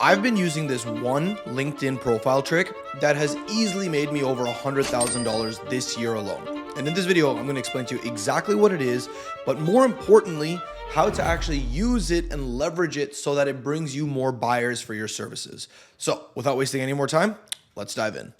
I've been using this one LinkedIn profile trick that has easily made me over $100,000 this year alone. And in this video, I'm going to explain to you exactly what it is, but more importantly, how to actually use it and leverage it so that it brings you more buyers for your services. So without wasting any more time, let's dive in.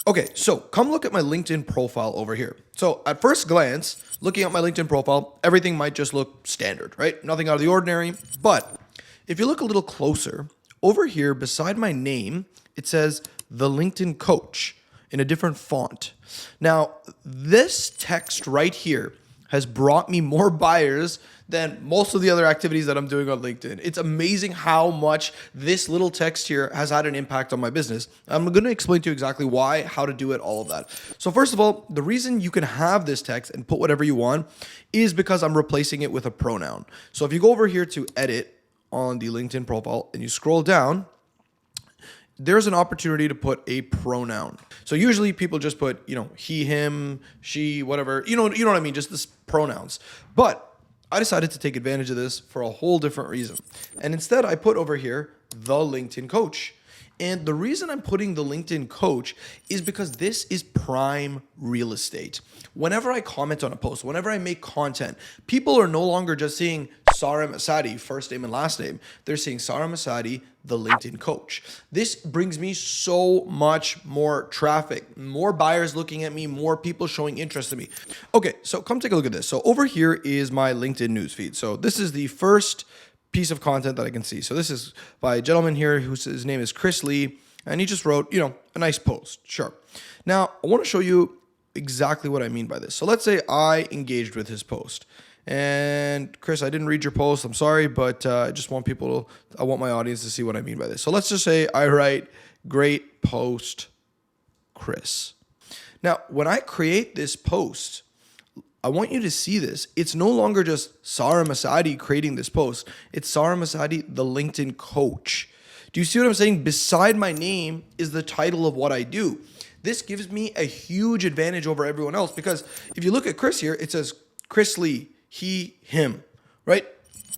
Okay, so come look at my LinkedIn profile over here. So at first glance, looking at my LinkedIn profile, everything might just look standard, right? Nothing out of the ordinary. But if you look a little closer, over here beside my name, it says the LinkedIn Coach in a different font. Now, this text right here has brought me more buyers than most of the other activities that I'm doing on LinkedIn. It's amazing how much this little text here has had an impact on my business. I'm going to explain to you exactly why, how to do it, all of that. So first of all, the reason you can have this text and put whatever you want is because I'm replacing it with a pronoun. So if you go over here to edit on the LinkedIn profile and you scroll down, there's an opportunity to put a pronoun. So usually people just put, he, him, she, whatever, you know what I mean? Just this pronouns. But I decided to take advantage of this for a whole different reason. And instead I put over here, the LinkedIn Coach. And the reason I'm putting the LinkedIn Coach is because this is prime real estate. Whenever I comment on a post, whenever I make content, people are no longer just seeing Sarah Masadi, first name and last name. They're seeing Sarah Masadi, the LinkedIn Coach. This brings me so much more traffic, more buyers looking at me, more people showing interest in me. Okay, so come take a look at this. So over here is my LinkedIn newsfeed. So this is the first piece of content that I can see. So this is by a gentleman here his name is Chris Lee, and he just wrote, a nice post. Sure. Now, I want to show you exactly what I mean by this. So let's say I engaged with his post. And Chris, I didn't read your post. I'm sorry, but I just want I want my audience to see what I mean by this. So let's just say I write, great post, Chris. Now, when I create this post, I want you to see this. It's no longer just Sarah Masadi creating this post. It's Sarah Masadi, the LinkedIn Coach. Do you see what I'm saying? Beside my name is the title of what I do. This gives me a huge advantage over everyone else because if you look at Chris here, it says Chris Lee, he, him, right?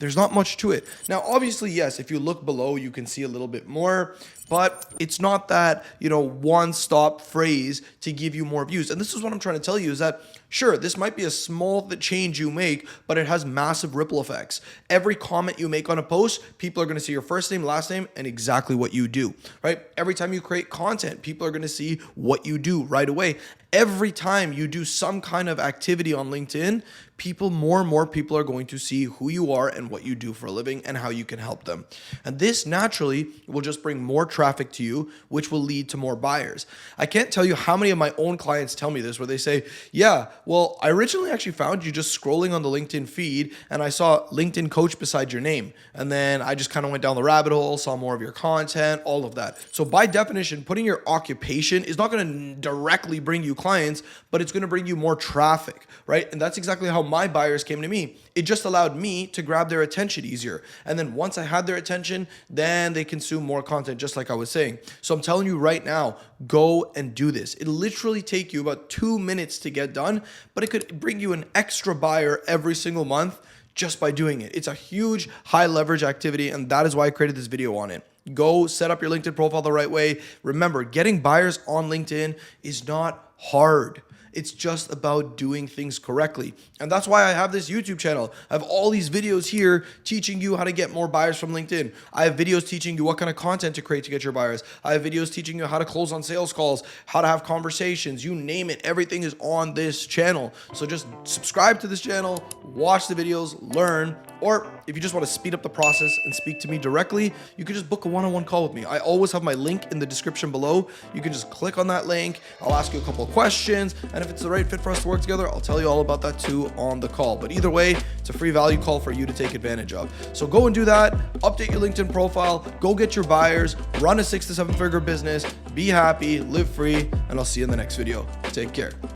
There's not much to it. Now, obviously, yes, if you look below, you can see a little bit more, but it's not that, one-stop phrase to give you more views. And this is what I'm trying to tell you is that, sure, this might be a small change you make, but it has massive ripple effects. Every comment you make on a post, people are going to see your first name, last name, and exactly what you do, right? Every time you create content, people are going to see what you do right away. Every time you do some kind of activity on LinkedIn, more and more people are going to see who you are and what you do for a living and how you can help them. And this naturally will just bring more traffic to you, which will lead to more buyers. I can't tell you how many of my own clients tell me this, where they say, yeah, well, I originally actually found you just scrolling on the LinkedIn feed and I saw LinkedIn Coach beside your name. And then I just kind of went down the rabbit hole, saw more of your content, all of that. So by definition, putting your occupation is not going to directly bring you clients, but it's going to bring you more traffic, right? And that's exactly how my buyers came to me. It just allowed me to grab their attention easier. And then once I had their attention, then they consume more content, just like I was saying. So I'm telling you right now, go and do this. It'll literally take you about 2 minutes to get done, but it could bring you an extra buyer every single month just by doing it. It's a huge high leverage activity, and that is why I created this video on it. Go set up your LinkedIn profile the right way. Remember, getting buyers on LinkedIn is not hard. It's just about doing things correctly. And that's why I have this YouTube channel. I have all these videos here teaching you how to get more buyers from LinkedIn. I have videos teaching you what kind of content to create to get your buyers. I have videos teaching you how to close on sales calls, how to have conversations, you name it. Everything is on this channel. So just subscribe to this channel, watch the videos, learn, or if you just want to speed up the process and speak to me directly, you can just book a one-on-one call with me. I always have my link in the description below. You can just click on that link. I'll ask you a couple of questions. And if it's the right fit for us to work together, I'll tell you all about that too on the call. But either way, it's a free value call for you to take advantage of. So go and do that. Update your LinkedIn profile. Go get your buyers. Run a 6 to 7 figure business. Be happy. Live free. And I'll see you in the next video. Take care.